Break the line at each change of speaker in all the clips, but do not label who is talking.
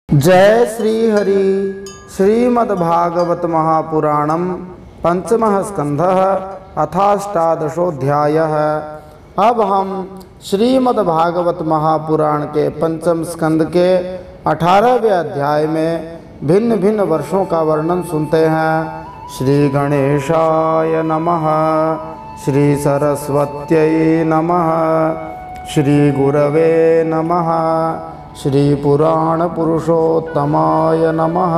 जय श्री हरि। श्रीमद्भागवत महापुराणम पंचमः स्कंधः अथाष्टादशोऽध्यायः। अब हम श्रीमद्भागवत महापुराण के पंचम स्कंद के 18वें अध्याय में भिन्न भिन्न वर्षों का वर्णन सुनते हैं। श्री गणेशाय नमः, श्री सरस्वत्यै नमः, श्री गुरवे नमः, श्री पुराण पुरुषोत्तमाय नमः।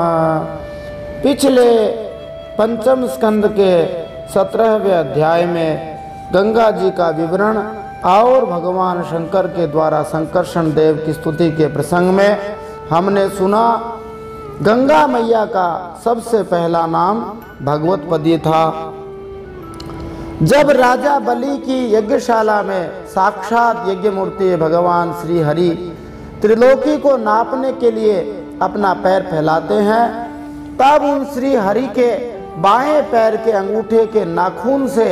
पिछले पंचम स्कंद के 17वें अध्याय में गंगा जी का विवरण और भगवान शंकर के द्वारा संकर्षण देव की स्तुति के प्रसंग में हमने सुना। गंगा मैया का सबसे पहला नाम भगवतपदी था। जब राजा बलि की यज्ञशाला में साक्षात यज्ञ मूर्ति भगवान श्री हरि त्रिलोकी को नापने के लिए अपना पैर फैलाते हैं, तब उन श्री हरि के बाएं पैर के अंगूठे के नाखून से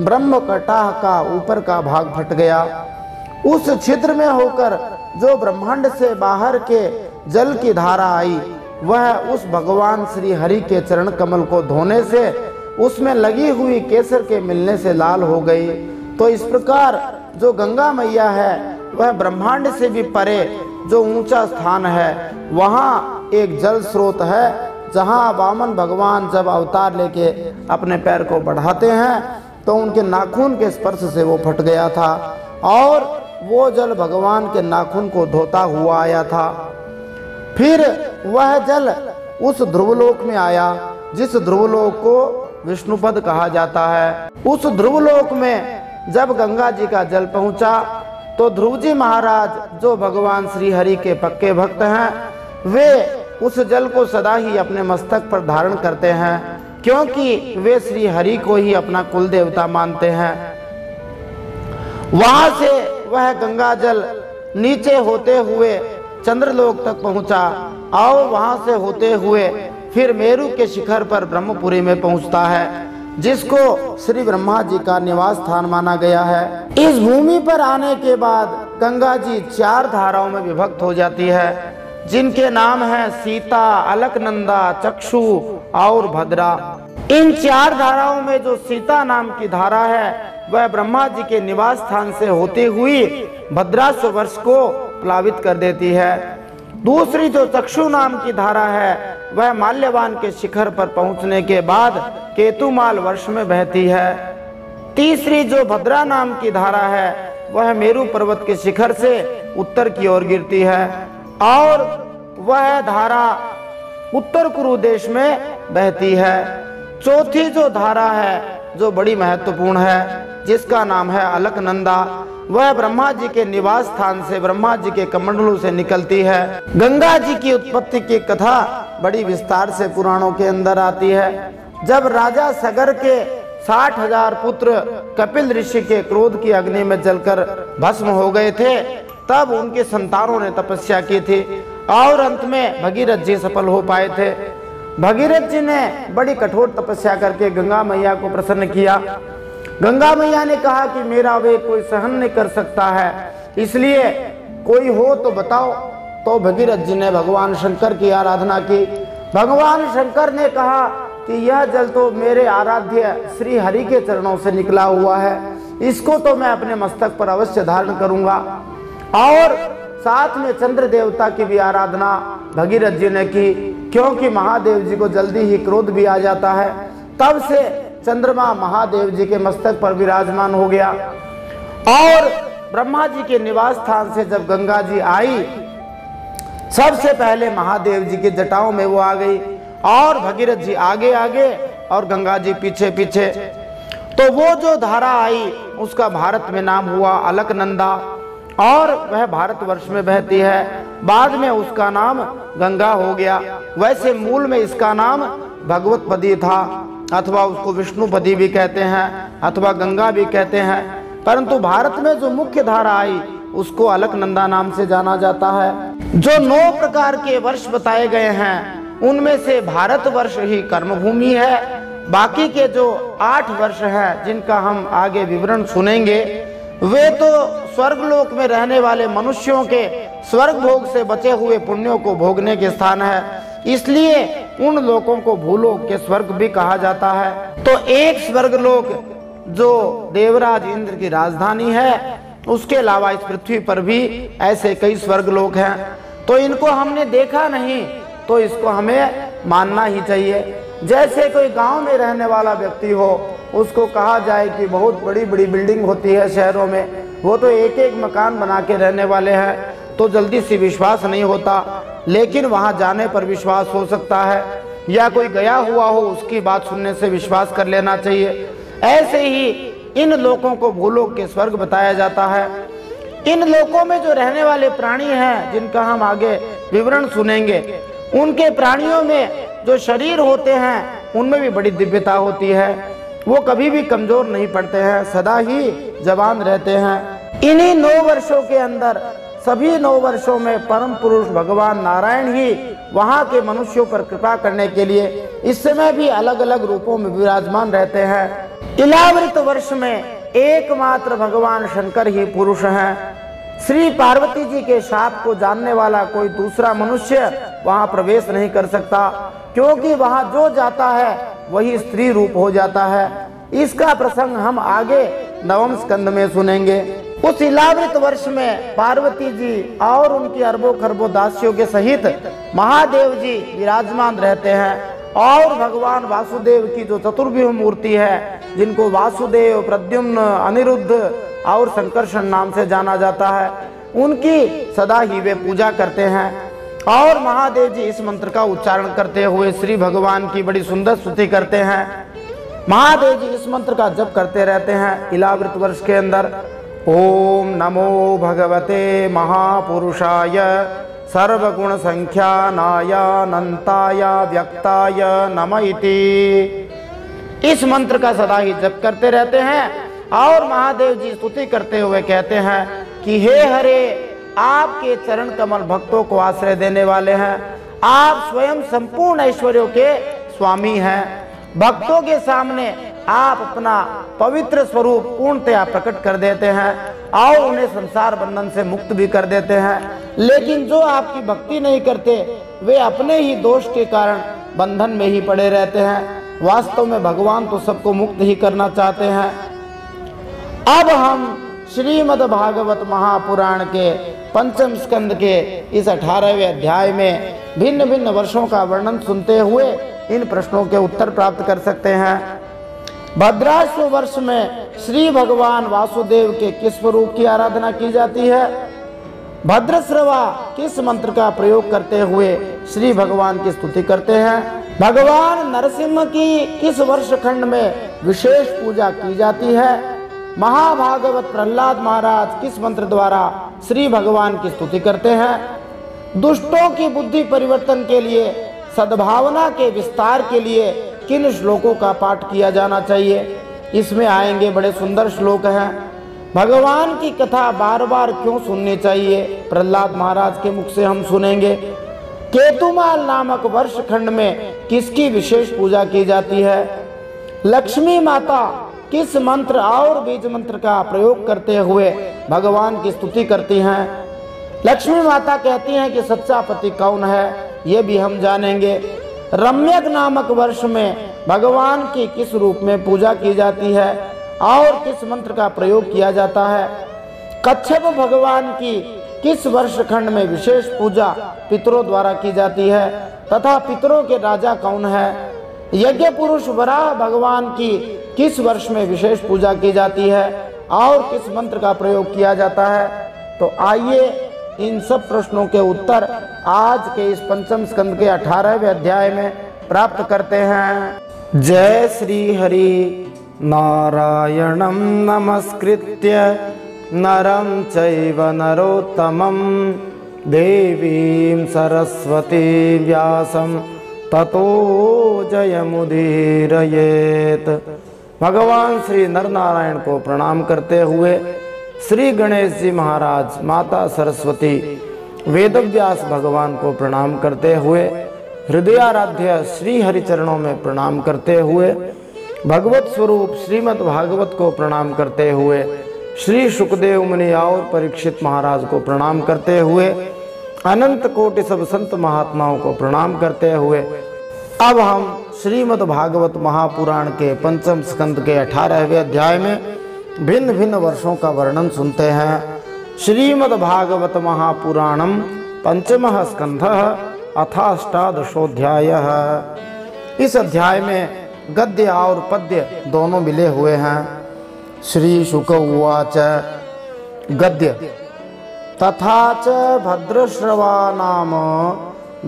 ब्रह्म कटाह का ऊपर का भाग फट गया। उस छिद्र में होकर जो ब्रह्मांड से बाहर के जल की धारा आई, वह उस भगवान श्री हरि के चरण कमल को धोने से उसमें लगी हुई केसर के मिलने से लाल हो गई। तो इस प्रकार जो गंगा मैया है वह ब्रह्मांड से भी परे जो ऊंचा स्थान है, वहाँ एक जल स्रोत है जहाँ वामन भगवान जब अवतार लेके अपने पैर को बढ़ाते हैं तो उनके नाखून के स्पर्श से वो फट गया था और वो जल भगवान के नाखून को धोता हुआ आया था। फिर वह जल उस ध्रुवलोक में आया जिस ध्रुवलोक को विष्णुपद कहा जाता है। उस ध्रुवलोक में जब गंगा जी का जल पहुंचा तो ध्रुव जी महाराज जो भगवान श्री हरि के पक्के भक्त हैं, वे उस जल को सदा ही अपने मस्तक पर धारण करते हैं, क्योंकि वे श्री हरि को ही अपना कुल देवता मानते हैं। वहां से वह गंगा जल नीचे होते हुए चंद्रलोक तक पहुंचा और वहां से होते हुए फिर मेरु के शिखर पर ब्रह्मपुरी में पहुंचता है, जिसको श्री ब्रह्मा जी का निवास स्थान माना गया है। इस भूमि पर आने के बाद गंगा जी 4 धाराओं में विभक्त हो जाती है, जिनके नाम हैं सीता, अलकनंदा, चक्षु और भद्रा। इन 4 धाराओं में जो सीता नाम की धारा है वह ब्रह्मा जी के निवास स्थान से होती हुई भद्रास्व वर्ष को प्लावित कर देती है। दूसरी जो चक्षु नाम की धारा है वह माल्यवान के शिखर पर पहुंचने के बाद केतुमाल वर्ष में बहती है। तीसरी जो भद्रा नाम की धारा है वह मेरु पर्वत के शिखर से उत्तर की ओर गिरती है और वह धारा उत्तर कुरु देश में बहती है। चौथी जो धारा है जो बड़ी महत्वपूर्ण है, जिसका नाम है अलकनंदा, वह ब्रह्मा जी के निवास स्थान से ब्रह्मा जी के कमंडलों से निकलती है। गंगा जी की उत्पत्ति की कथा बड़ी विस्तार से पुराणों के अंदर आती है। जब राजा सगर के 60,000 पुत्र कपिल ऋषि के क्रोध की अग्नि में जलकर भस्म हो गए थे, तब उनके संतानों ने तपस्या की थी और अंत में भगीरथ जी सफल हो पाए थे। भगीरथ जी ने बड़ी कठोर तपस्या करके गंगा मैया को प्रसन्न किया। गंगा मैया ने कहा कि मेरा वेग कोई सहन नहीं कर सकता है, इसलिए कोई हो तो बताओ। तो भगीरथ जी ने भगवान शंकर की आराधना की। भगवान शंकर ने कहा कि यह जल तो मेरे आराध्य श्री हरि के चरणों से निकला हुआ है, इसको तो मैं अपने मस्तक पर अवश्य धारण करूंगा। और साथ में चंद्र देवता की भी आराधना भगीरथ जी ने की, क्योंकि महादेव जी को जल्दी ही क्रोध भी आ जाता है। तब से चंद्रमा महादेव जी के मस्तक पर विराजमान हो गया और ब्रह्मा जी के निवास स्थान से जब गंगा जी आई, सबसे पहले महादेव जी की जटाओं में वो आ गई और भगीरथ जी आगे आगे और गंगा जी पीछे पीछे। तो वो जो धारा आई उसका भारत में नाम हुआ अलकनंदा और वह भारतवर्ष में बहती है। बाद में उसका नाम गंगा हो गया। वैसे मूल में इसका नाम भगवतपदी था, अथवा उसको विष्णुपदी भी कहते हैं अथवा गंगा भी कहते हैं, परंतु भारत में जो मुख्य धारा आई उसको अलकनंदा नाम से जाना जाता है। जो 9 प्रकार के वर्ष बताए गए हैं उनमें से भारतवर्ष ही कर्मभूमि है। बाकी के जो 8 वर्ष हैं जिनका हम आगे विवरण सुनेंगे, वे तो स्वर्गलोक में रहने वाले मनुष्यों के स्वर्ग भोग से बचे हुए पुण्यों को भोगने के स्थान है, इसलिए उन लोगों को भूलोक के स्वर्ग भी कहा जाता है। तो एक स्वर्गलोक जो देवराज इंद्र की राजधानी है, उसके अलावा इस पृथ्वी पर भी ऐसे कई स्वर्गलोक हैं। तो इनको हमने देखा नहीं तो इसको हमें मानना ही चाहिए। जैसे कोई गांव में रहने वाला व्यक्ति हो, उसको कहा जाए कि बहुत बड़ी बड़ी बिल्डिंग होती है शहरों में, वो तो एक एक मकान बना के रहने वाले हैं, तो जल्दी से विश्वास नहीं होता, लेकिन वहां जाने पर विश्वास हो सकता है, या कोई गया हुआ हो उसकी बात सुनने से विश्वास कर लेना चाहिए। ऐसे ही इन लोगों को भूलोक के स्वर्ग बताया जाता है। इन लोकों में जो रहने वाले प्राणी हैं, जिनका हम आगे विवरण सुनेंगे, उनके प्राणियों में जो शरीर होते हैं उनमें भी बड़ी दिव्यता होती है। वो कभी भी कमजोर नहीं पड़ते हैं, सदा ही जवान रहते हैं। इन्हीं 9 वर्षों के अंदर, सभी 9 वर्षों में परम पुरुष भगवान नारायण ही वहाँ के मनुष्यों पर कृपा करने के लिए इस समय भी अलग अलग रूपों में विराजमान रहते हैं। इलावृत वर्ष में एकमात्र भगवान शंकर ही पुरुष हैं। श्री पार्वती जी के शाप को जानने वाला कोई दूसरा मनुष्य वहां प्रवेश नहीं कर सकता, क्योंकि वहां जो जाता है वही स्त्री रूप हो जाता है। इसका प्रसंग हम आगे 9वें स्कंद में सुनेंगे। उस इलावृत वर्ष में पार्वती जी और उनकी अरबों खरबों दासियों के सहित महादेव जी विराजमान रहते हैं, और भगवान वासुदेव की जो चतुर्व्यूह मूर्ति है, जिनको वासुदेव, प्रद्युम्न, अनिरुद्ध और संकर्षण नाम से जाना जाता है, उनकी सदा ही वे पूजा करते हैं। और महादेव जी इस मंत्र का उच्चारण करते हुए श्री भगवान की बड़ी सुंदर स्तुति करते हैं। महादेव जी इस मंत्र का जप करते रहते हैं इलावृत वर्ष के अंदर। ओम नमो भगवते महापुरुषाय सर्वगुण संख्यानाय अनंताय व्यक्ताय नमः इति। इस मंत्र का सदा ही जप करते रहते हैं, और महादेव जी स्तुति करते हुए कहते हैं कि हे हरे, आपके चरण कमल भक्तों को आश्रय देने वाले हैं। आप स्वयं संपूर्ण ऐश्वर्यों के स्वामी हैं। भक्तों के सामने आप अपना पवित्र स्वरूप पूर्णतया प्रकट कर देते हैं और उन्हें संसार बंधन से मुक्त भी कर देते हैं। लेकिन जो आपकी भक्ति नहीं करते, वे अपने ही दोष के कारण बंधन में ही पड़े रहते हैं। वास्तव में भगवान तो सबको मुक्त ही करना चाहते हैं। अब हम श्रीमद् भागवत महापुराण के 5वें स्कंद के इस 18वें अध्याय में भिन्न भिन्न वर्षों का वर्णन सुनते हुए इन प्रश्नों के उत्तर प्राप्त कर सकते हैं। भद्राश्व वर्ष में श्री भगवान वासुदेव के किस स्वरूप की आराधना की जाती है? भद्रश्रवा किस मंत्र का प्रयोग करते हुए श्री भगवान की स्तुति करते हैं? भगवान नरसिंह की किस वर्ष खंड में विशेष पूजा की जाती है? महाभागवत प्रहलाद महाराज किस मंत्र द्वारा श्री भगवान की स्तुति करते हैं? दुष्टों की बुद्धि परिवर्तन के लिए, सद्भावना के विस्तार के लिए किन श्लोकों का पाठ किया जाना चाहिए? इसमें आएंगे बड़े सुंदर श्लोक हैं। भगवान की कथा बार बार क्यों सुननी चाहिए? प्रहलाद महाराज के मुख से हम सुनेंगे। केतुमाल नामक वर्ष खंड में किसकी विशेष पूजा की जाती है? लक्ष्मी माता किस मंत्र और बीज मंत्र का प्रयोग करते हुए भगवान की स्तुति करती हैं? लक्ष्मी माता कहती हैं कि सच्चा पति कौन है, ये भी हम जानेंगे। रम्यक नामक वर्ष में भगवान की किस रूप में पूजा की जाती है और किस मंत्र का प्रयोग किया जाता है? कच्छप भगवान की किस वर्ष खंड में विशेष पूजा पितरों द्वारा की जाती है तथा पितरों के राजा कौन है? यज्ञ पुरुष वराह भगवान की किस वर्ष में विशेष पूजा की जाती है और किस मंत्र का प्रयोग किया जाता है? तो आइए इन सब प्रश्नों के उत्तर आज के इस 5वें स्कंद के 18वें अध्याय में प्राप्त करते हैं। जय श्री हरि। नारायणं नमस्कृत्य नरं चैव नरोत्तमं देवीं सरस्वती व्यासं ततो जयमुदीरयेत। भगवान श्री नर नारायण को प्रणाम करते हुए श्री गणेश जी महाराज, माता सरस्वती, वेदव्यास भगवान को प्रणाम करते हुए, हृदयाराध्य श्री हरि चरणों में प्रणाम करते हुए, भगवत स्वरूप श्रीमद् भागवत को प्रणाम करते हुए, श्री सुखदेव मुनि और परीक्षित महाराज को प्रणाम करते हुए अनंत कोटि सब संत महात्माओं को प्रणाम करते हुए अब हम श्रीमद् भागवत महापुराण के पंचम स्कंद के 18वें अध्याय में भिन्न भिन्न वर्षों का वर्णन सुनते हैं। श्रीमद् भागवत महापुराणम पंचमः स्कंधः अथाष्टादशोऽध्यायः। इस अध्याय में गद्य और पद्य दोनों मिले हुए हैं। श्री शुक उवाच गद्य तथा च भद्रश्रवा नाम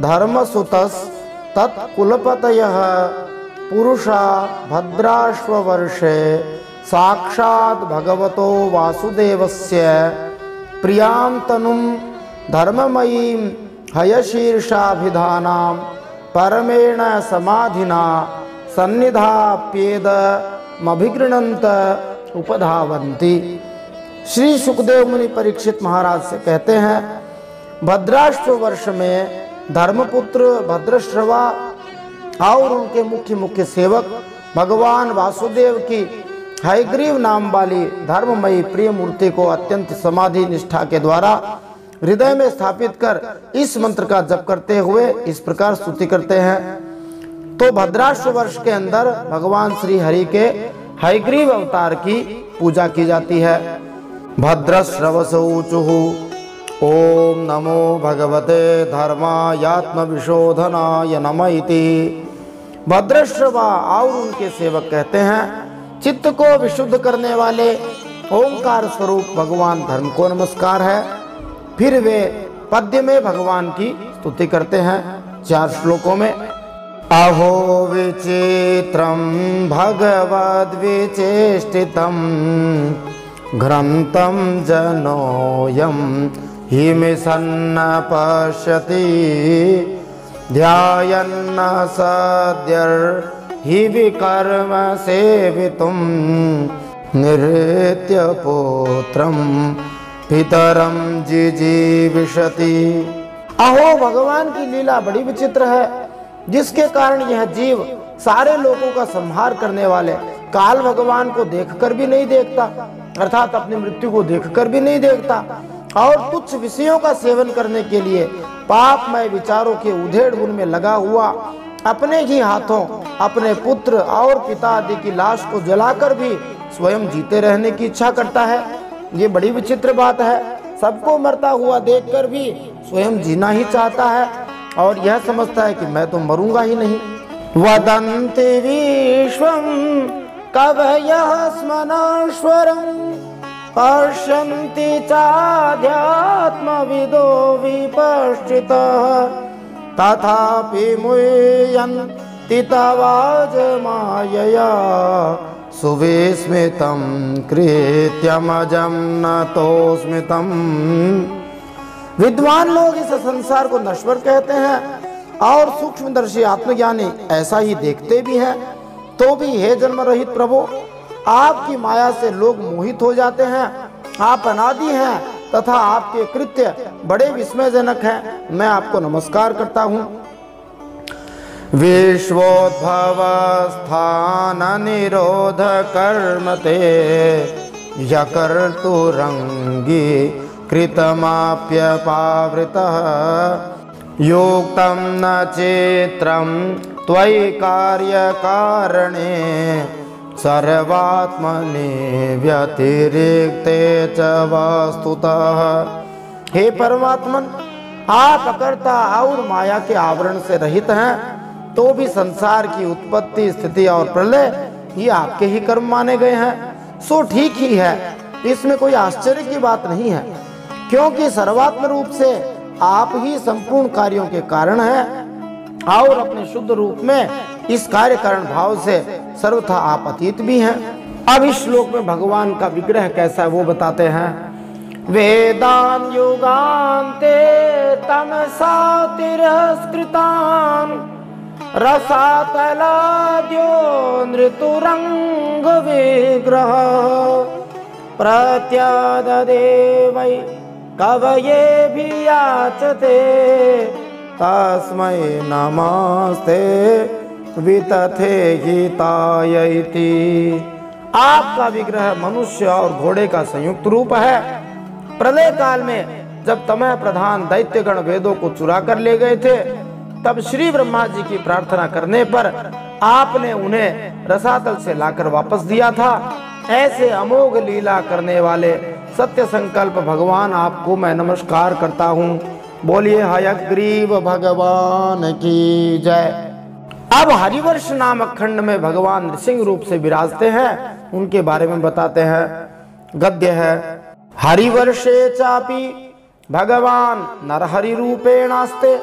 धर्मसुतस् तत्कुलपतयः पुरुषा भद्राश्ववर्षे साक्षात् भगवतो वासुदेवस्य प्रियां तनुं धर्ममयीं हयशीर्षाभिधानां परमेण समाधिना सन्निधाप्येदमभिगृह्णन्त उपधावन्ति। श्री सुखदेव मुनि परीक्षित महाराज से कहते हैं, भद्राश्व वर्ष में धर्मपुत्र भद्रश्रवा और उनके मुख्य सेवक भगवान वासुदेव की हयग्रीव नाम वाली धर्ममयी प्रिय मूर्ति को अत्यंत समाधि निष्ठा के द्वारा हृदय में स्थापित कर इस मंत्र का जप करते हुए इस प्रकार स्तुति करते हैं। तो भद्राश्व वर्ष के अंदर भगवान श्री हरि के हयग्रीव अवतार की पूजा की जाती है। भद्रश्रवसौचुः ओम नमो भगवते धर्मायात्मविशोधनाय नमः इति। भद्रश्रवा और उनके सेवक कहते हैं, चित्त को विशुद्ध करने वाले ओंकार स्वरूप भगवान धर्म को नमस्कार है। फिर वे पद्य में भगवान की स्तुति करते हैं 4 श्लोकों में। अहो विचित्रं भगवद्विचेष्टितं घ्रन्तं जनोऽयं हिमिसन्न पश्यति ध्यायन्न सद्यर्हि विकर्म सेवितुं निहृत्यपुत्रं पितरं जिजीविषति। अहो भगवान की लीला बड़ी विचित्र है, जिसके कारण यह जीव सारे लोगों का संहार करने वाले काल भगवान को देखकर भी नहीं देखता, अर्थात अपनी मृत्यु को देखकर भी नहीं देखता, और तुच्छ विषयों का सेवन करने के लिए पापमय विचारों के उधेड़ बुन में लगा हुआ अपने ही हाथों अपने पुत्र और पिता आदि की लाश को जलाकर भी स्वयं जीते रहने की इच्छा करता है। ये बड़ी विचित्र बात है। सबको मरता हुआ देखकर भी स्वयं जीना ही चाहता है और यह समझता है कि मैं तो मरूंगा ही नहीं। वदन्ति विश्वं कवयः स्मनश्वरं पश्यन्ति चाध्यात्मविदो विपश्चितः तथापि मुह्यन्ति तवाजमायया सुविस्मितं कृत्यमजं नतोऽस्मितं। विद्वान लोग इस संसार को नश्वर कहते हैं और सूक्ष्मदर्शी आत्मज्ञानी ऐसा ही देखते भी हैं। तो भी हे जन्म रहित प्रभु, आपकी माया से लोग मोहित हो जाते हैं। आप अनादि हैं तथा आपके कृत्य बड़े विस्मयजनक हैं। मैं आपको नमस्कार करता हूँ। विश्वोद्भव स्थान निरोध कर्म ते यकर्तुरंगी कृतमाप्यपावृतः योक्तं न चित्रं त्वयि कार्यकारणे सर्वात्मनि व्यतिरिक्ते च वस्तुतः। हे परमात्मन, आप अकर्ता और माया के आवरण से रहित हैं, तो भी संसार की उत्पत्ति स्थिति और प्रलय ये आपके ही कर्म माने गए हैं। सो ठीक ही है, इसमें कोई आश्चर्य की बात नहीं है, क्योंकि सर्वात्म रूप से आप ही संपूर्ण कार्यों के कारण हैं और अपने शुद्ध रूप में इस कार्य कारण भाव से सर्वथा आप अतीत भी हैं। अब इस श्लोक में भगवान का विग्रह कैसा है वो बताते हैं। वेदान युगान्ते तमसा तिरस्कृतान् रसातलाद्यो नृतुरंग विग्रह प्रत्याददे वै कवये भी याचते तस्मै नमस्ते वितथे हिताय इति। आपका विग्रह मनुष्य और घोड़े का संयुक्त रूप है। प्रलय काल में जब तमह प्रधान दैत्यगण वेदों को चुरा कर ले गए थे, तब श्री ब्रह्मा जी की प्रार्थना करने पर आपने उन्हें रसातल से लाकर वापस दिया था। ऐसे अमोघ लीला करने वाले सत्य संकल्प भगवान आपको मैं नमस्कार करता हूँ। बोलिए हयग्रीव भगवान की जय। अब हरिवर्ष नामक खंड में भगवान नृसिंह रूप से विराजते हैं, उनके बारे में बताते हैं। गद्य है, हरिवर्षे चापि भगवान नरहरि रूपेणास्ते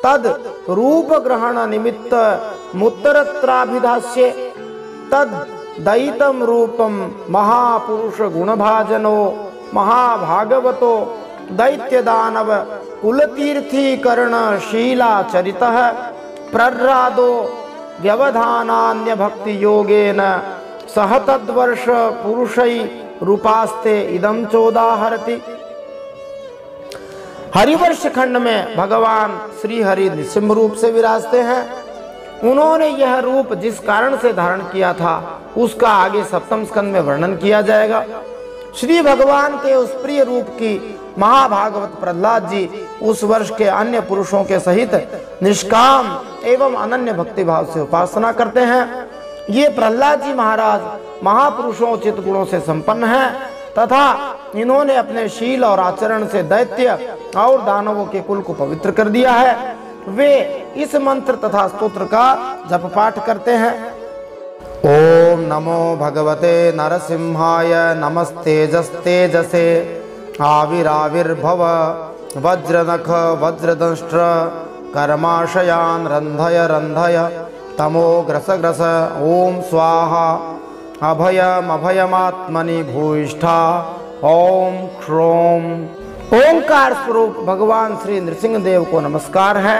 तद रूप ग्रहण निमित्त मुत्तरत्राभिधास्ये तद दैतम रूपम महापुरुष गुणभाजनो महाभागवतो दैत्य दानव कुलतीर्थीकरण शीलाचरितः प्रह्लादो व्यवधानान्य भक्ति योगेन सह तद्वर्ष पुरुषै रूपास्ते इदं चोदाहरति। हरिवर्ष खंड में भगवान श्री हरि नृसिंह रूप से विराजते हैं। उन्होंने यह रूप जिस कारण से धारण किया था उसका आगे सप्तम स्कंद में वर्णन किया जाएगा। श्री भगवान के उस प्रिय रूप की महाभागवत प्रह्लाद जी उस वर्ष के अन्य पुरुषों के सहित निष्काम एवं अनन्य भक्ति भाव से उपासना करते हैं। ये प्रह्लाद जी महाराज महापुरुषों उचित गुणों से संपन्न हैं तथा इन्होंने अपने शील और आचरण से दैत्य और दानवों के कुल को पवित्र कर दिया है। वे इस मंत्र तथा स्तोत्र का जप पाठ करते हैं। ओम नमो भगवते नरसिंहाय नमस्तेजस्तेजसे आविराविर्भव वज्रनख वज्रदंष्ट्र कर्माशयान रंधय रंधय तमो ग्रस ग्रस ओम स्वाहा अभयम अभयमात्मनि भूयिष्ठा ओम क्रोम। ओंकार स्वरूप भगवान श्री नृसिंह देव को नमस्कार है।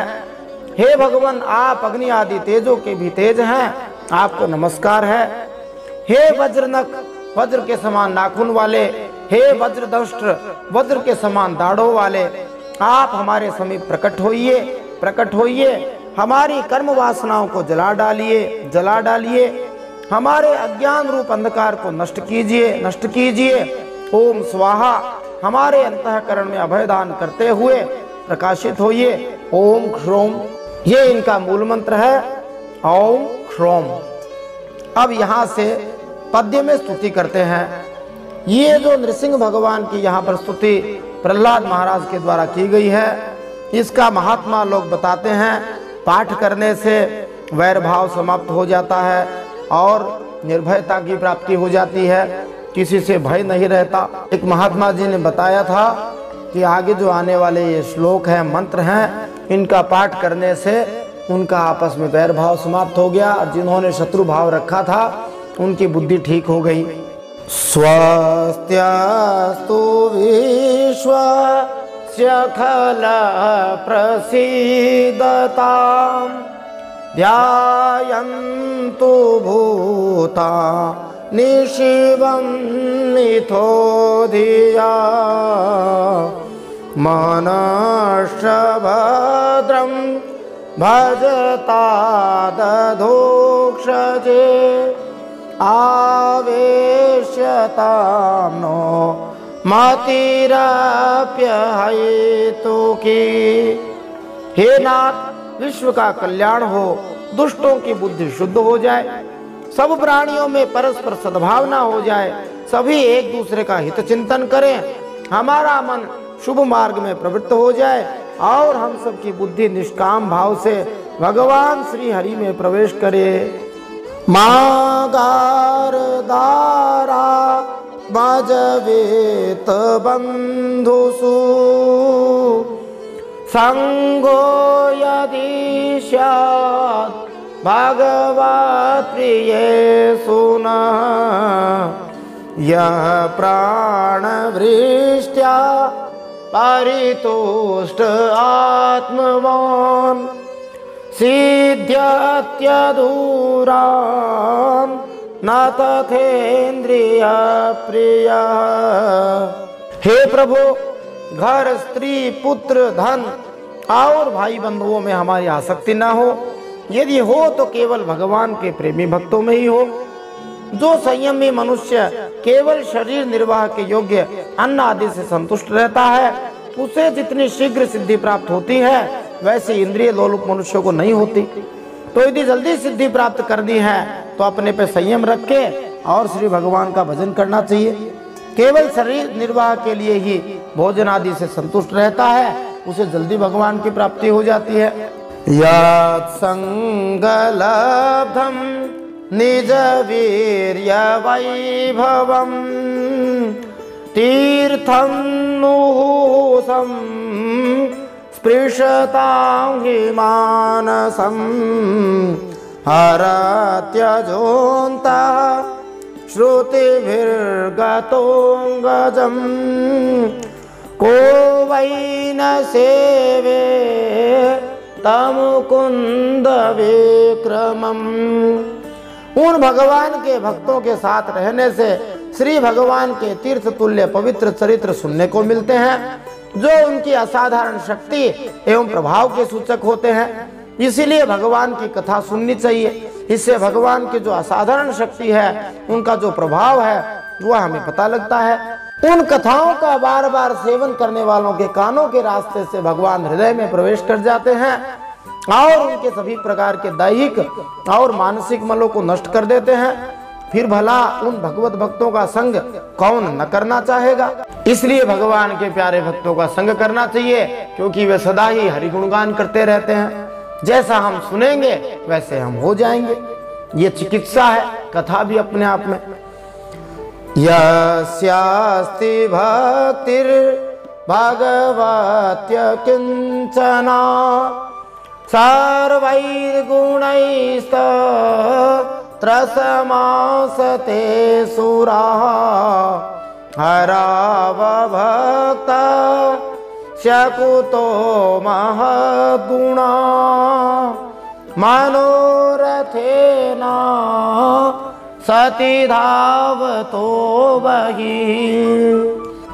हे भगवान, आप अग्नि आदि तेजों के भी तेज हैं, आपको नमस्कार है। हे वज्रनख, वज्र के समान नाखून वाले, हे वज्रदंष्ट्र, वज्र के समान दाढ़ों वाले, आप हमारे समीप प्रकट होइए, प्रकट होइए। हमारी कर्म वासनाओं को जला डालिए, जला डालिए। हमारे अज्ञान रूप अंधकार को नष्ट कीजिए, नष्ट कीजिए। ओम स्वाहा, हमारे अंतःकरण में अभय दान करते हुए प्रकाशित होइए। ओम ह्रोम, ये इनका मूल मंत्र है। ओम ह्रोम। अब यहाँ से पद्य में स्तुति करते हैं। ये जो नृसिंह भगवान की यहाँ पर स्तुति प्रह्लाद महाराज के द्वारा की गई है, इसका महात्मा लोग बताते हैं। पाठ करने से वैर भाव समाप्त हो जाता है और निर्भयता की प्राप्ति हो जाती है, किसी से भय नहीं रहता। एक महात्मा जी ने बताया था कि आगे जो आने वाले ये श्लोक हैं, मंत्र हैं, इनका पाठ करने से उनका आपस में वैर भाव समाप्त हो गया और जिन्होंने शत्रु भाव रखा था उनकी बुद्धि ठीक हो गई। स्वस्त्यस्तु विश्वस्य खल प्रसीदताम् ध्यायन्तु भूता निशिवं मिथो धिया मनश्च भजता दधोक्षजे आवेश्यतां नो मतिरप्यहेतुकी। हे नाथ, विश्व का कल्याण हो, दुष्टों की बुद्धि शुद्ध हो जाए, सब प्राणियों में परस्पर सद्भावना हो जाए, सभी एक दूसरे का हित चिंतन करें, हमारा मन शुभ मार्ग में प्रवृत्त हो जाए और हम सब की बुद्धि निष्काम भाव से भगवान श्री हरि में प्रवेश करे। मागार दारा मजवेत बंधुसु संगो यदि स्यात् भगवत् प्रिये सुनः यः प्राणवृष्ट्या परितुष्ट आत्मवान् सिद्ध्यत्यधूरान् न तथेन्द्रिय प्रियः। हे प्रभु, घर, स्त्री, पुत्र, धन और भाई बंधुओं में हमारी आसक्ति न हो। यदि हो तो केवल भगवान के प्रेमी भक्तों में ही हो। जो संयमी मनुष्य केवल शरीर निर्वाह के योग्य अन्न आदि से संतुष्ट रहता है, उसे जितनी शीघ्र सिद्धि प्राप्त होती है वैसे इंद्रिय लोलुप मनुष्य को नहीं होती। तो यदि जल्दी सिद्धि प्राप्त करनी है तो अपने पे संयम रख के और श्री भगवान का भजन करना चाहिए। केवल शरीर निर्वाह के लिए ही भोजन आदि से संतुष्ट रहता है, उसे जल्दी भगवान की प्राप्ति हो जाती है। यत् संगलब्धं निज वीर्य वैभवं तीर्थं नुहूसं स्पृशतां हि मानसं हरत्यजोऽन्तः श्रुतिभिर्गतोऽङ्गजम् को वै न सेवे तमुकुंद विक्रमम्। उन भगवान के भक्तों के साथ रहने से श्री भगवान के तीर्थ तुल्य पवित्र चरित्र सुनने को मिलते हैं, जो उनकी असाधारण शक्ति एवं प्रभाव के सूचक होते हैं। इसीलिए भगवान की कथा सुननी चाहिए। इससे भगवान की जो असाधारण शक्ति है, उनका जो प्रभाव है, वह हमें पता लगता है। उन कथाओं का बार बार सेवन करने वालों के कानों के रास्ते से भगवान हृदय में प्रवेश कर जाते हैं और उनके सभी प्रकार के दैहिक और मानसिक मलों को नष्ट कर देते हैं। फिर भला उन भगवत भक्तों का संग कौन न करना चाहेगा। इसलिए भगवान के प्यारे भक्तों का संग करना चाहिए, क्योंकि वे सदा ही हरि गुणगान करते रहते हैं। जैसा हम सुनेंगे वैसे हम हो जाएंगे। ये चिकित्सा है, कथा भी अपने आप में। यस्यास्ति भक्तिर्भगवत्य किंचना सर्वैर्गुणैस्तत्रसमासते सुराः हरावभक्ता शकुतो महद्गुणा मनोरथेन सती धावतो बहि।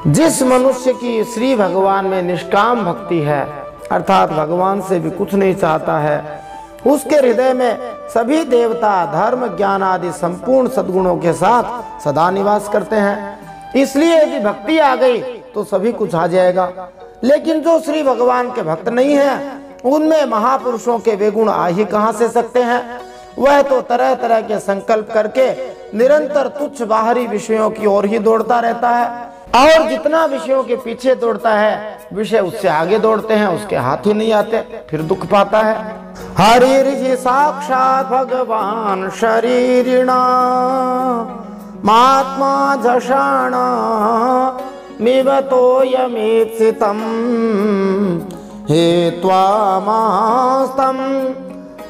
जिस मनुष्य की श्री भगवान में निष्काम भक्ति है, अर्थात भगवान से भी कुछ नहीं चाहता है, उसके हृदय में सभी देवता धर्म ज्ञान आदि संपूर्ण सद्गुणों के साथ सदा निवास करते हैं। इसलिए यदि भक्ति आ गई तो सभी कुछ आ जाएगा। लेकिन जो श्री भगवान के भक्त नहीं है, उनमें महापुरुषों के वे गुण आ ही कहां से सकते हैं। वह तो तरह तरह के संकल्प करके निरंतर तुच्छ बाहरी विषयों की ओर ही दौड़ता रहता है, और जितना विषयों के पीछे दौड़ता है, विषय उससे आगे दौड़ते हैं, उसके हाथ ही नहीं आते, फिर दुख पाता है। हरिर्हि साक्षात् भगवान शरीरिणा महात्मा झषाणा मिवतोयमीप्सितं हेत्वा मास्तं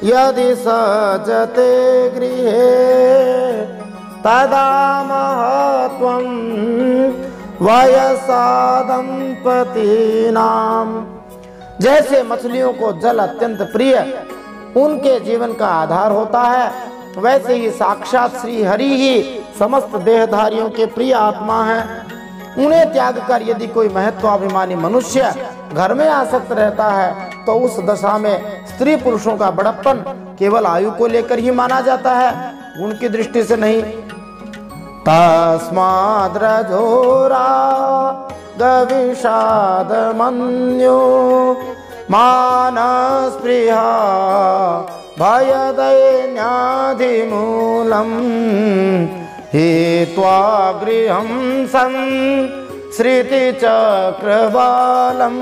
यदि सजते गृहे तदा महत्वं वयसा दंपतीनाम। जैसे मछलियों को जल अत्यंत प्रिय उनके जीवन का आधार होता है, वैसे ही साक्षात श्री हरि ही समस्त देहधारियों के प्रिय आत्मा है। उन्हें त्याग कर यदि कोई महत्वाभिमानी मनुष्य घर में आसक्त रहता है, तो उस दशा में स्त्री पुरुषों का बड़प्पन केवल आयु को लेकर ही माना जाता है, गुण की दृष्टि से नहीं। तस्माद् रजोरा गविषाद मन्यो मानस्पृहा भयदैन्याधिमूलम् हेत्वा गृहं संसृतिचक्रवालं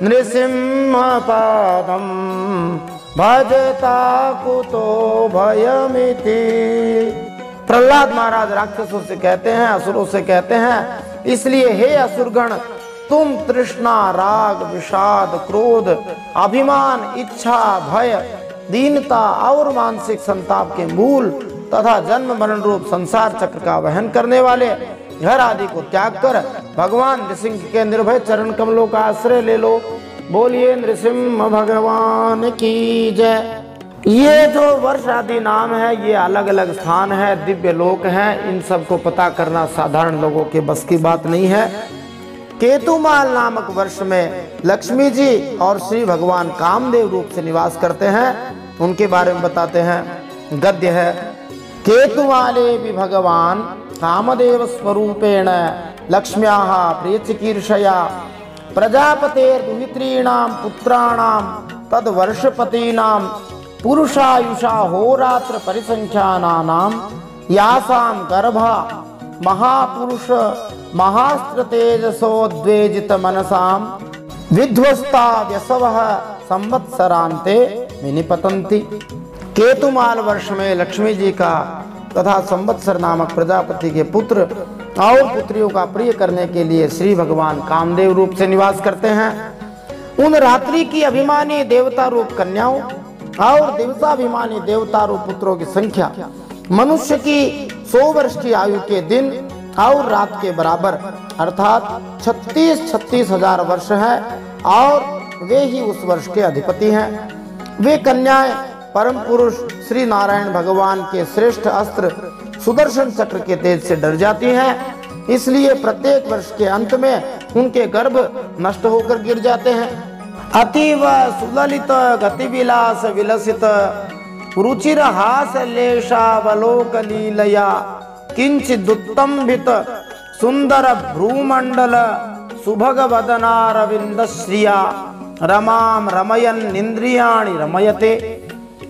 नृसिंहपादं भजता कुतो भयमिति। प्रहलाद महाराज राक्षसों से कहते हैं, असुरों से कहते हैं, इसलिए हे असुरगण, तुम तृष्णा राग विषाद क्रोध अभिमान इच्छा भय दीनता और मानसिक संताप के मूल तथा जन्म मरण रूप संसार चक्र का वहन करने वाले घर आदि को त्याग कर भगवान नृसिंह के निर्भय चरण कमलों का आश्रय ले लो। बोलिए नृसिंह भगवान की जय। ये जो वर्ष आदि नाम है, ये अलग अलग स्थान है, दिव्य लोक हैं। इन सब को पता करना साधारण लोगों के बस की बात नहीं है। केतुमाल नामक वर्ष में लक्ष्मी जी और श्री भगवान कामदेव रूप से निवास करते हैं, उनके बारे में बताते हैं। गद्य है, केतुमाले भी भगवान कामदेव स्वरूपेण लक्ष्म्याः प्रियचिकीर्षया प्रजापतेर्दुहितॄणां पुत्राणां तद्वर्षपतीनां पुरुषायुषा होरात्र परिसंख्यानानां यासां गर्भा महापुरुष महास्त्रतेजसोद्वेजित मनसां विध्वस्ता व्यसवः संवत्सरान्ते विनिपतन्ति। केतुमाल वर्ष में लक्ष्मी जी का तथा संवत्सर नामक प्रजापति के पुत्र और पुत्रियों का प्रिय करने के लिए श्री भगवान कामदेव रूप से निवास करते हैं। उन रात्रि की अभिमानी देवता रूप कन्याओं और दिवसाभिमानी देवता रूप पुत्रों की संख्या मनुष्य की 100 वर्ष की आयु के दिन और रात के बराबर अर्थात 36 हजार वर्ष है और वे ही उस वर्ष के अधिपति हैं। वे कन्याएं परम पुरुष श्री नारायण भगवान के श्रेष्ठ अस्त्र सुदर्शन चक्र के तेज से डर जाती हैं, इसलिए प्रत्येक वर्ष के अंत में उनके गर्भ नष्ट होकर गिर जाते हैं। अतीव सुललित गति विलास विलसित रुचिर हास लेशावलोक लीलया किंचिदुत्तंभित सुंदर भ्रूमंडल सुभग वदनारविंद श्रिया रमाम रमयन इंद्रियाणि रमयते।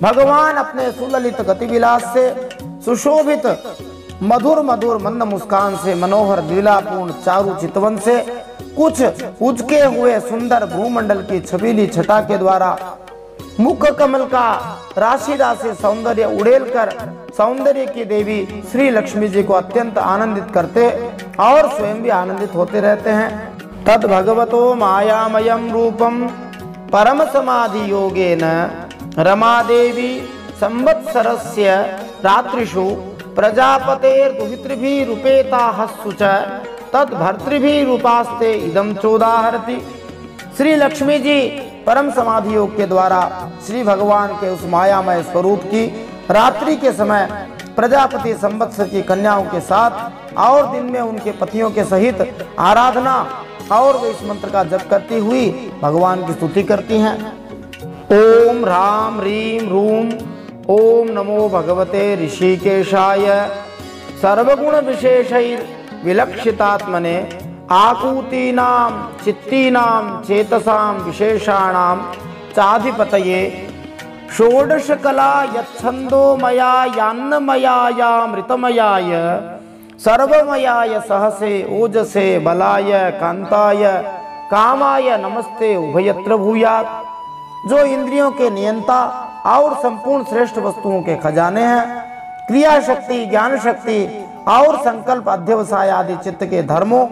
भगवान अपने सुललित गतिविलास से सुशोभित मधुर मधुर मंद मुस्कान से मनोहर लीलापूर्ण चारु चितवन से कुछ उजके हुए सुंदर भूमंडल की छबीली छटा के द्वारा मुख कमल का राशि राशि सौंदर्य उड़ेल कर सौंदर्य की देवी श्री लक्ष्मी जी को अत्यंत आनंदित करते और स्वयं भी आनंदित होते रहते हैं। तद भगवतो मायामयम रूपम परम समाधि योगेन रमा देवी संवत्सरस्य रात्रिषु प्रजापतेर्दुहितृभिः रूपेताः च तद्भर्तृभिः रूपास्ते इदं चोदाहरति। श्री लक्ष्मी जी परम समाधि योग के द्वारा श्री भगवान के उस मायामय स्वरूप की रात्रि के समय प्रजापति संवत्सर की कन्याओं के साथ और दिन में उनके पतियों के सहित आराधना और वे इस मंत्र का जप करती हुई भगवान की स्तुति करती हैं। ओम ह्रां ह्रीं ह्रूं ओम नमो भगवते ऋषिकेशाय सर्वगुण विशेषैर्विलक्षितात्मने आकूतीनां चित्तीनां चेतसां विशेषाणां चाधिपतये षोडश कला यच्छन्दो मया यान्नमयायामृतमयाय सर्वमयाय सहसे ओजसे बलाय कांताय कामाय नमस्ते उभयत्र भूयात्। जो इंद्रियों के नियंता और संपूर्ण श्रेष्ठ वस्तुओं के खजाने हैं, क्रिया शक्ति ज्ञान शक्ति और संकल्प अध्यवसाय आदि चित्त के धर्मों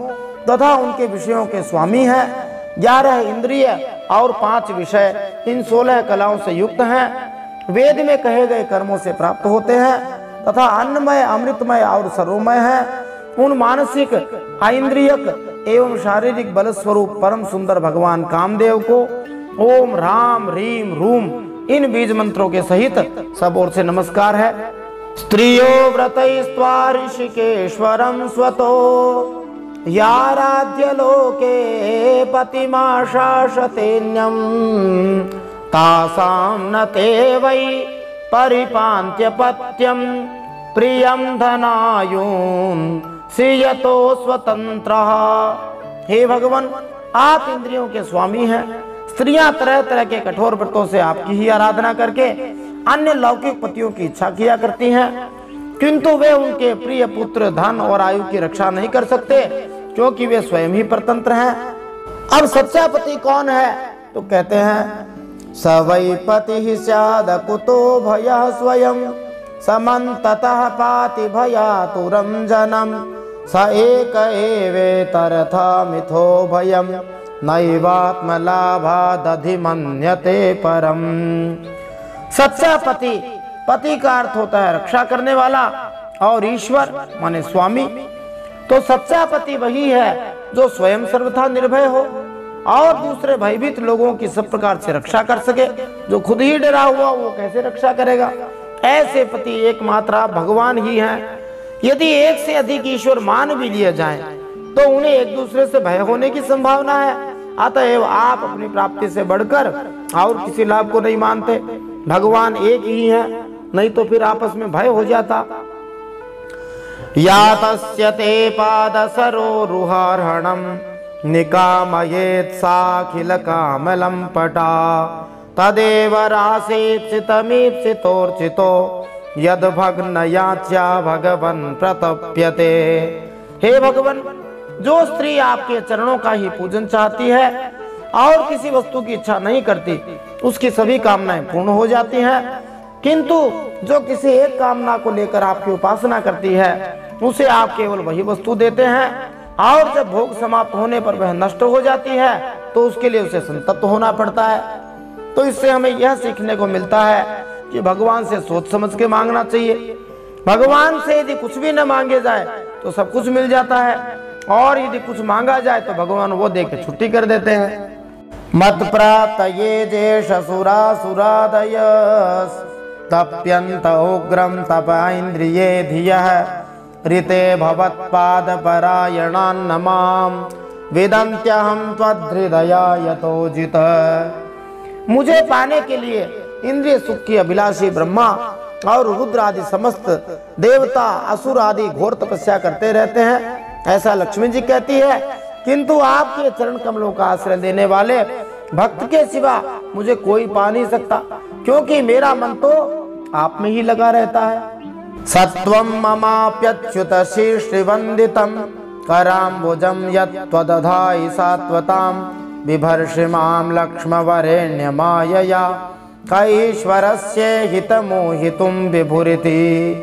तथा उनके विषयों के स्वामी हैं। 11 इंद्रिय और 5 विषय इन 16 कलाओं से युक्त हैं। वेद में कहे गए कर्मों से प्राप्त होते हैं तथा अन्नमय अमृतमय और सर्वमय है। उन मानसिक ऐन्द्रियक एवं शारीरिक बल स्वरूप परम सुंदर भगवान कामदेव को ओम ह्रां ह्रीं ह्रूं इन बीज मंत्रों के सहित सब ओर से नमस्कार है। स्त्रियो व्रतैस्त्वा ऋषिकेश्वरं स्वतो याराध्य लोके पतिमाशाशतेन्यं तासां न ते वै परिपान्त्यपत्यं प्रियं धनायूं सियतो स्वतंत्रः। हे भगवान, आप इंद्रियों के स्वामी हैं। स्त्रियां तरह तरह के कठोर व्रतों से आपकी ही आराधना करके अन्य लौकिक पतियों की इच्छा किया करती हैं, किंतु वे उनके प्रिय पुत्र धन और आयु की रक्षा नहीं कर सकते क्योंकि वे स्वयं ही परतंत्र हैं। अब सच्चा पति कौन है? तो कहते हैं स वै पति स्याद कुतो भयः स्वयं समन्ततः पाति भयातुरं जनम स एक एवेतरथा मिथो भयं नैवात्मलाभादधिमन्यते परम। सच्चा पति, पति का अर्थ होता है रक्षा करने वाला और ईश्वर माने स्वामी। तो सच्चा पति वही है जो स्वयं सर्वथा निर्भय हो और दूसरे भयभीत लोगों की सब प्रकार से रक्षा कर सके। जो खुद ही डरा हुआ वो कैसे रक्षा करेगा? ऐसे पति एकमात्र भगवान ही हैं। यदि एक से अधिक ईश्वर मान भी लिए जाएं, तो उन्हें एक दूसरे से भय होने की संभावना है। अतएव आप अपनी प्राप्ति से बढ़कर और किसी लाभ को नहीं मानते। भगवान एक ही है, नहीं तो फिर आपस में भय हो जाता। या तस्य ते पादसरो रुहार्हणम् निकामयेत् साखिल कामलंपटा तदेव रासेप्सितमीप्सितोर्चितो यद भग्न याच्या भगवन् प्रतप्यते। हे भगवान, जो स्त्री आपके चरणों का ही पूजन चाहती है और किसी वस्तु की इच्छा नहीं करती, उसकी सभी कामनाएं पूर्ण हो जाती हैं, किंतु जो किसी एक कामना को लेकर आपकी उपासना करती है उसे आप केवल वही वस्तु देते हैं और जब भोग समाप्त होने पर वह नष्ट हो जाती है तो उसके लिए उसे संतप्त होना पड़ता है। तो इससे हमें यह सीखने को मिलता है कि भगवान से सोच समझ के मांगना चाहिए। भगवान से यदि कुछ भी न मांगे जाए तो सब कुछ मिल जाता है, और यदि कुछ मांगा जाए तो भगवान वो दे के छुट्टी कर देते हैं। मत प्राप्तये जेष सुरासुरादय तप्यन्त उग्रम तप इंद्रिये धियः ऋते भवत्पाद परायणान् नमाम वेदन्त्यहं त्वद्हृदया यतोजित। मुझे पाने के लिए इंद्रिय सुख की अभिलाषी ब्रह्मा और रुद्र आदि समस्त देवता असुर आदि घोर तपस्या करते रहते हैं, ऐसा लक्ष्मी जी कहती है। किंतु आपके चरण कमलों का आश्रय देने वाले भक्त के सिवा मुझे कोई पा नहीं सकता, क्योंकि मेरा मन तो आप में ही लगा रहता है। सत्वं ममाप्यच्युत शीर्षवंदितं कराम्बुजं यत्त्वदधायि सात्वतां बिभर्षि मां लक्ष्मवरेण्य मायया कैश्वरस्य हितमोहितुं विभुरिति।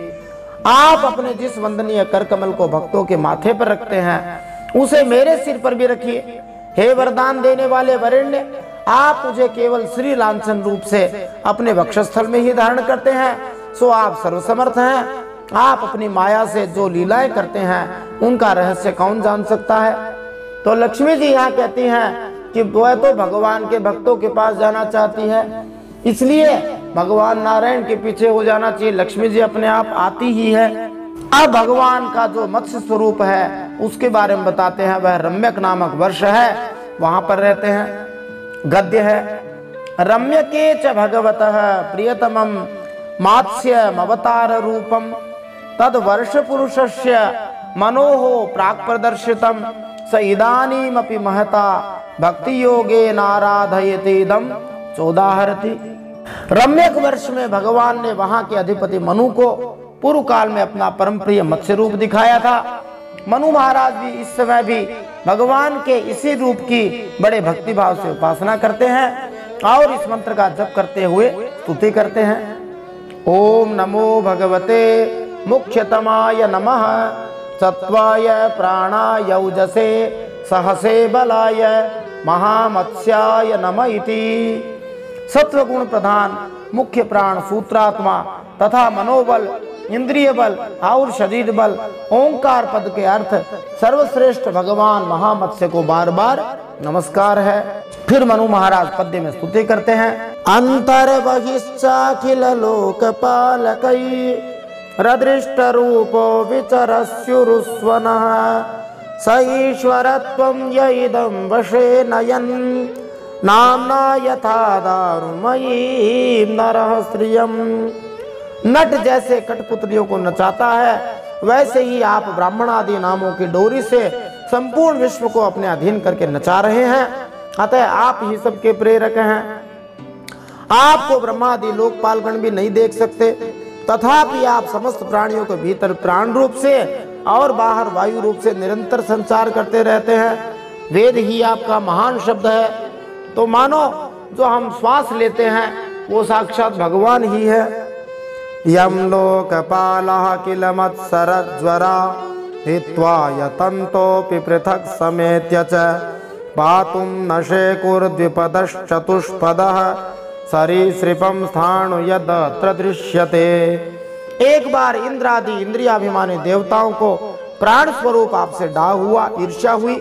आप अपने जिस वंदनीय कर कमल को भक्तों के माथे पर रखते हैं उसे मेरे सिर पर भी रखिए। हे वरदान देने वाले वरेण्य, आप मुझे केवल श्री लांछन रूप से अपने वक्षस्थल में ही धारण करते हैं, सो आप सर्वसमर्थ हैं। आप अपनी माया से जो लीलाएं करते हैं उनका रहस्य कौन जान सकता है। तो लक्ष्मी जी यहाँ कहती हैं कि वह तो भगवान के भक्तों के पास जाना चाहती है, इसलिए भगवान नारायण के पीछे हो जाना चाहिए। लक्ष्मी जी अपने आप आती ही है। अब भगवान का जो मत्स्य स्वरूप है उसके बारे में बताते हैं। वह रम्यक नामक वर्ष है, वहां पर रहते हैं। गद्य है, रम्य के च भगवतः प्रियतमं मात्स्यम अवतार रूपम तद वर्ष पुरुषस्य मनोहो प्राक् प्रदर्शितम स इदानीमपि महता भक्ति योगे नाराधयते इदं चोदाहरति। रम्यक वर्ष में भगवान ने वहां के अधिपति मनु को पूर्व काल में अपना परम प्रिय मत्स्य रूप दिखाया था। मनु महाराज भी इस समय भी भगवान के इसी रूप की बड़े भक्ति भाव से उपासना करते हैं और इस मंत्र का जप करते हुए स्तुति करते हैं। ओम नमो भगवते मुख्यतमाय नमः सत्वाय प्राणाय औजसे सहसे बलाय महामत्स्याय नमः इति। सत्वगुण प्रधान मुख्य प्राण सूत्रात्मा तथा मनोबल इंद्रिय बल और शरीर बल ओंकार पद के अर्थ सर्वश्रेष्ठ भगवान महामत्स्य को बार बार नमस्कार है। फिर मनु महाराज पद्य में स्तुति करते हैं। अंतर बहिश्चाखिल लोकपालकै रदृष्ट रूपो विचरस्युरुस्वनः स ईश्वरत्वं यइदं वशे नयन् नाम्ना यथा दारुमयी नरः श्रियम्। नट जैसे कठपुतलियों को नचाता है, वैसे ही आप ब्राह्मण आदि नामों की डोरी से संपूर्ण विश्व को अपने अधीन करके नचा रहे हैं। अतः आप ही सबके प्रेरक हैं। आपको ब्रह्मादि लोकपालगण भी नहीं देख सकते, तथापि आप समस्त प्राणियों के भीतर प्राण रूप से और बाहर वायु रूप से निरंतर संचार करते रहते हैं। वेद ही आपका महान शब्द है, तो मानो जो हम श्वास लेते हैं वो साक्षात भगवान ही है। यम लोकपालः किल मत्सरज्वरा हित्वा यतन्तोऽपि पृथक् समेत्य च पातुं न शेकुर्द्विपदश्चतुष्पदः सरीसृपं स्थाणु यदत्र दृश्यते। एक बार इंद्र आदि इंद्रियाभिमानी देवताओं को प्राण स्वरूप आपसे डाह हुआ, ईर्ष्या हुई।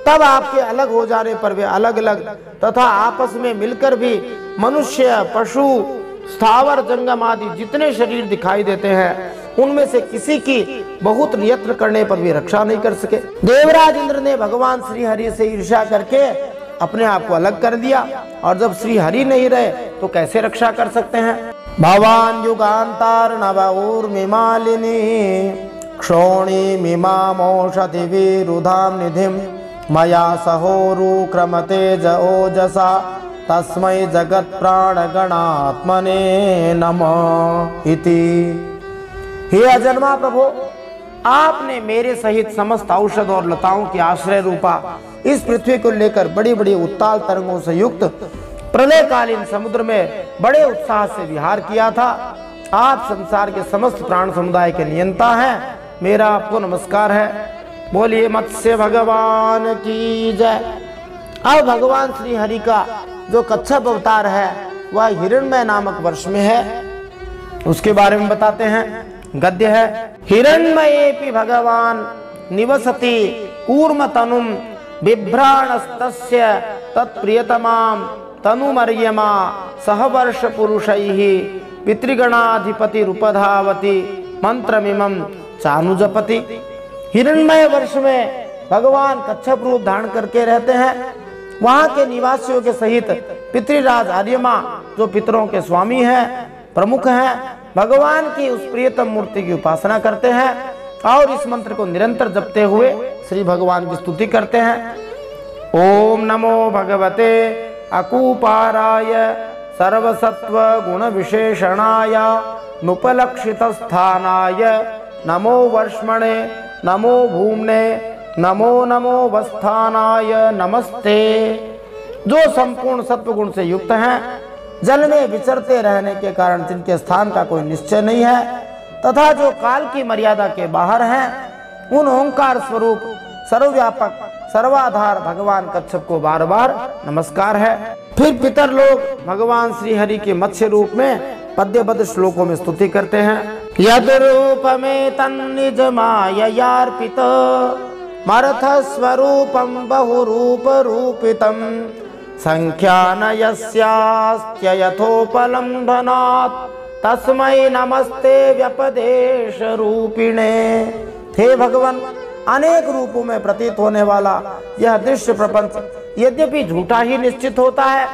तब आपके अलग हो जाने पर वे अलग अलग तथा आपस में मिलकर भी मनुष्य, पशु, स्थावर, जंगम आदि जितने शरीर दिखाई देते हैं उनमें से किसी की बहुत नियत्न करने पर भी रक्षा नहीं कर सके। देवराज इंद्र ने भगवान श्री हरि से ईर्ष्या करके अपने आप को अलग कर दिया, और जब श्री हरि नहीं रहे तो कैसे रक्षा कर सकते हैं। भवान युगांतार नवऊर्मिमालिनी क्षोणी मिमामौषधि विरुधाम निधिम मया सहोरु क्रमतेज ओजसा तस्मै जगत प्राण गणात्मने नमः इति। हे अजन्मा प्रभु, आपने मेरे सहित समस्त औषध और लताओं की आश्रय रूपा इस पृथ्वी को लेकर बड़ी बड़ी उत्ताल तरंगों से युक्त प्रलयकालीन समुद्र में बड़े उत्साह से विहार किया था। आप संसार के समस्त प्राण समुदाय के नियंता हैं। मेरा आपको नमस्कार है। बोलिए मत्स्य भगवान की जय। अब भगवान श्री हरि का जो कच्छप अवतार है वह हिरण्मय नामक वर्ष में है, उसके बारे में बताते हैं। गद्य है। हिरण्मयेपि भगवान निवसति कूर्म तनुम बिभ्राणस्तस्य तत्प्रियतमाम तनुमर्यमा सहवर्ष पुरुषैः पितृगणाधिपति रूपधावति मंत्रमिमं चानुजपति। हिरण्मय वर्ष में भगवान कच्छप रूप धारण करके रहते हैं। वहां के निवासियों के सहित पितृराज आर्यमा जो पितरों के स्वामी हैं, प्रमुख हैं, भगवान की उस प्रियतम मूर्ति की उपासना करते हैं और इस मंत्र को निरंतर जपते हुए श्री भगवान की स्तुति करते हैं। ओम नमो भगवते अकूपाराय सर्वसत्व गुण विशेषणाय नुपलक्षित स्थानाय नमो वर्ष्मणे नमो भूमने नमो नमो वस्थानाय नमस्ते। जो संपूर्ण सत्व गुण से युक्त हैं, जल में विचरते रहने के कारण जिनके स्थान का कोई निश्चय नहीं है तथा जो काल की मर्यादा के बाहर हैं, उन ओंकार स्वरूप सर्वव्यापक सर्वाधार भगवान कच्छप को बार बार नमस्कार है। फिर पितर लोग भगवान श्री हरि के मत्स्य रूप में पद्यबद्ध श्लोकों में स्तुति करते हैं। यद रूप में तन्निज माययार्पित मर्थ स्वरूपम बहुरूप रूपितम संख्यान यस्यास्त्य यथोपलम्भनात् तस्मै नमस्ते व्यपदेश रूपिणे। हे भगवान, अनेक रूपों में प्रतीत होने वाला यह दृश्य प्रपंच यद्यपि झूठा ही निश्चित होता है,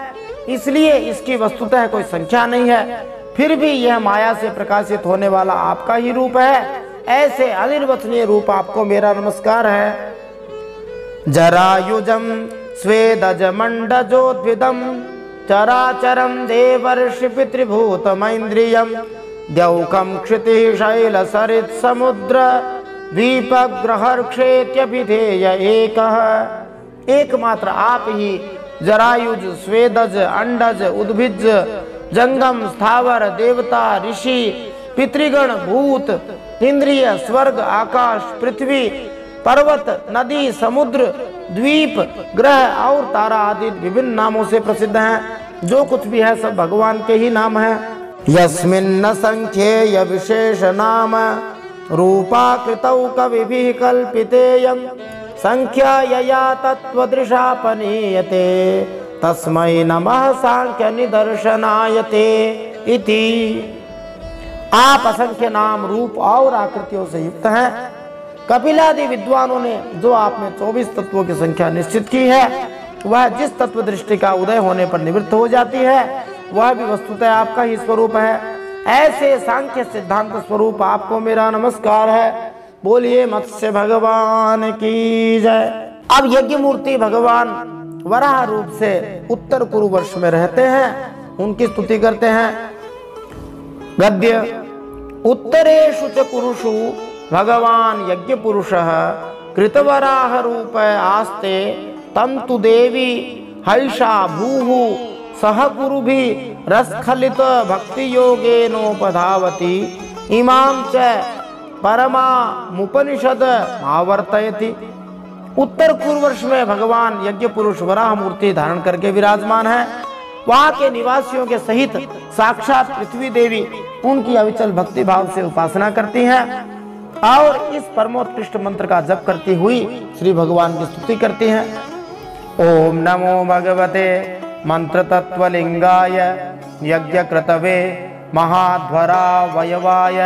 इसलिए इसकी वस्तुतः कोई संख्या नहीं है, फिर भी यह माया से प्रकाशित होने वाला आपका ही रूप है। ऐसे अनिर्वचनीय रूप आपको मेरा नमस्कार है। जरायुजम स्वेदज मंडजोद्भिदम चराचरम देवर्षि पितृभूतमैन्द्रियम द्यौकम क्षिति शैल सरित समुद्र द्वीपग्रहर्क्षेत्यभिधेय एकः। एकमात्र आप ही जरायुज स्वेदज अंडज उद्भिज जंगम स्थावर देवता ऋषि पितृगण भूत इंद्रिय स्वर्ग आकाश पृथ्वी पर्वत नदी समुद्र द्वीप ग्रह और तारा आदि विभिन्न नामों से प्रसिद्ध हैं। जो कुछ भी है सब भगवान के ही नाम है। यस्मिन्न संख्येय विशेष नाम रूपाकृतौ कविभिः कल्पितेयं संख्या यया तत्त्वदृशापनीयते तस्मै नमः सांख्य निदर्शनायते इति। आप असंख्य नाम रूप और आकृतियों से युक्त हैं। कपिलादि विद्वानों ने जो आप में 24 तत्वों की संख्या निश्चित की है, वह जिस तत्व दृष्टि का उदय होने पर निवृत्त हो जाती है, वह भी वस्तुतः आपका ही स्वरूप है। ऐसे सांख्य सिद्धांत स्वरूप आपको मेरा नमस्कार है। बोलिए मत्स्य भगवान की जय। अब यज्ञ मूर्ति भगवान वराह रूप से उत्तर कुरु वर्ष में रहते हैं, उनकी स्तुति करते हैं। गद्य। उत्तरेषु च कुरुषु भगवान यज्ञ पुरुषः कृतवराह रूप आस्ते तम तु देवी हर्षा भूः सह कुरुभि रसखलित भक्ति योगेनोपधावति इमां च परमामुपनिषद आवर्तयति। उत्तर पूर्व वर्ष में भगवान यज्ञ पुरुष वराह मूर्ति धारण करके विराजमान है। वहां के निवासियों के सहित साक्षात पृथ्वी देवी उनकी अविचल भक्ति भाव से उपासना करती हैं और इस परमोत्कृष्ट मंत्र का जप करती हुई श्री भगवान की स्तुति करती हैं। ओम नमो भगवते मंत्र तत्वलिंगाय यज्ञ क्रतवे महाध्वरा वयवाय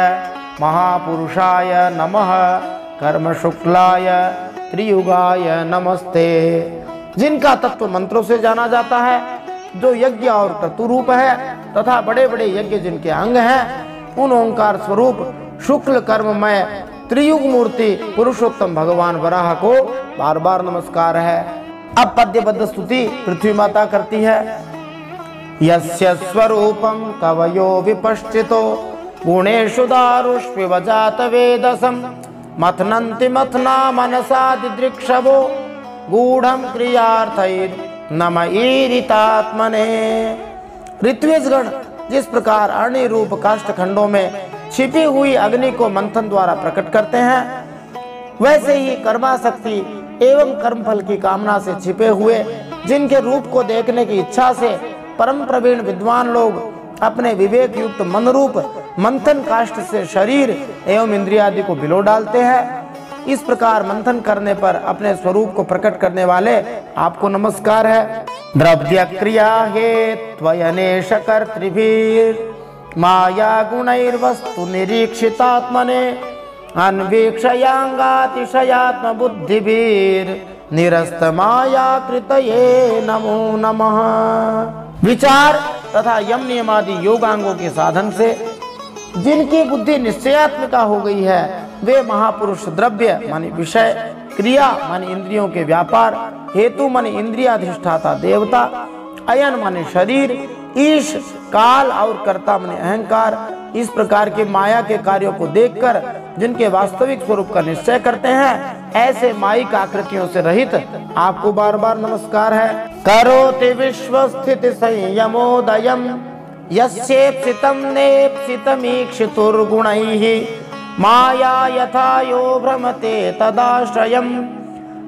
महापुरुषाय नमः कर्म शुक्लाय त्रियुगाय नमस्ते। जिनका तत्व मंत्रों से जाना जाता है, जो यज्ञ और क्रतु रूप है तथा बड़े बड़े यज्ञ जिनके अंग हैं, उन ओंकार स्वरूप शुक्ल कर्ममय त्रियुग मूर्ति पुरुषोत्तम भगवान वराह को बार बार नमस्कार है। अब पद्यबद्ध स्तुति पृथ्वी माता करती है। यस्य स्वरूपम कवयो विपश्चितो गुणेषु दारुष्विवजात वेदसं मथनन्ति मथना मनसा दिदृक्षवो गूढ़ं क्रियार्थैर् नमईरितात्मने। ऋत्विजगण जिस प्रकार अग्नि रूप काष्ठखंडों में छिपी हुई अग्नि को मंथन द्वारा प्रकट करते हैं, वैसे ही कर्माशक्ति एवं कर्मफल की कामना से छिपे हुए जिनके रूप को देखने की इच्छा से परम प्रवीण विद्वान लोग अपने विवेक युक्त मन रूप मंथन काष्ठ से शरीर एवं इंद्रियादि को भिगो डालते हैं, इस प्रकार मंथन करने पर अपने स्वरूप को प्रकट करने वाले आपको नमस्कार है। द्रव्य क्रिया हेत्वयनेश कर्तृभिर् माया गुणैर्वस्तु निरीक्षितात्मने अन्वीक्षयांगातिशयात्म बुद्धिभिर् निरस्त माया कृतये नमो नमः। विचार तथा यम नियमादि योगांगों के साधन से जिनकी बुद्धि निश्चयात्मिका हो गई है, वे महापुरुष द्रव्य माने विषय, क्रिया माने इंद्रियों के व्यापार, हेतु माने इंद्रियाधिष्ठाता देवता, अयन माने शरीर, ईश काल और कर्ता माने अहंकार, इस प्रकार के माया के कार्यों को देखकर जिनके वास्तविक स्वरूप का निश्चय करते हैं, ऐसे मायिक आकृतियों से रहित आपको बार बार नमस्कार है। करोति विश्व स्थिति संयमोदयम् यस्येप्सितं नेप्सितमीक्षितुर्गुणैः माया यथा यो भ्रमते तदाश्रयम्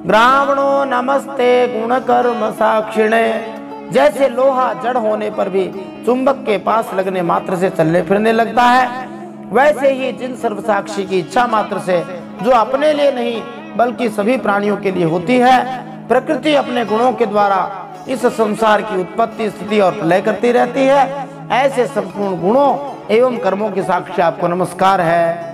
ग्रावणो नमस्ते गुणकर्म साक्षिणे। जैसे लोहा जड़ होने पर भी चुंबक के पास लगने मात्र से चलने फिरने लगता है, वैसे ही जिन सर्वसाक्षी की इच्छा मात्र से, जो अपने लिए नहीं बल्कि सभी प्राणियों के लिए होती है, प्रकृति अपने गुणों के द्वारा इस संसार की उत्पत्ति स्थिति और प्रलय करती रहती है, ऐसे संपूर्ण गुणों एवं कर्मों के साक्षी आपको नमस्कार है।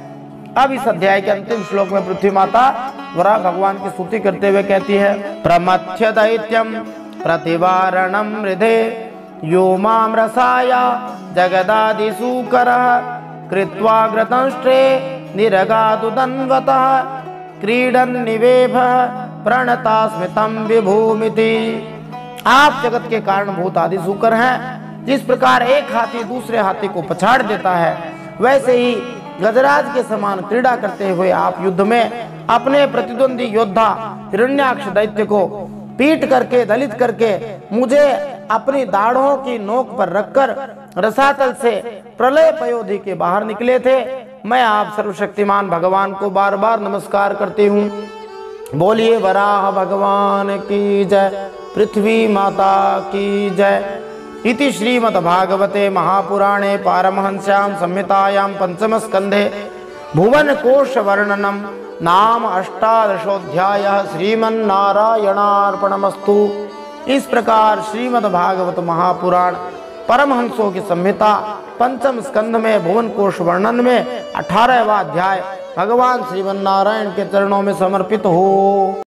अब इस अध्याय के अंतिम श्लोक में पृथ्वी माता वराह भगवान की स्तुति करते हुए कहती है, प्रमथ्य दैत्यम प्रतिवारणम हृदे यो माम रसाया जगदादिसूकरः कृत्वाग्रतंष्ट्रे निरगादुदन्वतः क्रीडन निवेभ प्रणता स्मितम विभूमिति। आप जगत के कारणभूत आदि सूकर हैं। जिस प्रकार एक हाथी दूसरे हाथी को पछाड़ देता है, वैसे ही गजराज के समान क्रीड़ा करते हुए आप युद्ध में अपने प्रतिद्वंदी योद्धा हिरण्याक्ष दैत्य को पीट करके दलित करके मुझे अपनी दाढ़ों की नोक पर रखकर रसातल से प्रलय पयोधि के बाहर निकले थे। मैं आप सर्वशक्तिमान भगवान को बार बार नमस्कार करती हूँ। बोलिए वराह भगवान की जय, पृथ्वी माता की जय। इति श्रीमद्भागवते महापुराणे पारमहंस्यां संहितायां पंचम स्कंधे भुवन कोश वर्णनम नाम 18 श्रीमन्नारायणार्पणमस्तु। इस प्रकार श्रीमद्भागवत महापुराण परमहंसों की संहिता पंचम स्कंध में भुवन कोश वर्णन में 18वां अध्याय भगवान श्रीमन्नारायण के चरणों में समर्पित हो।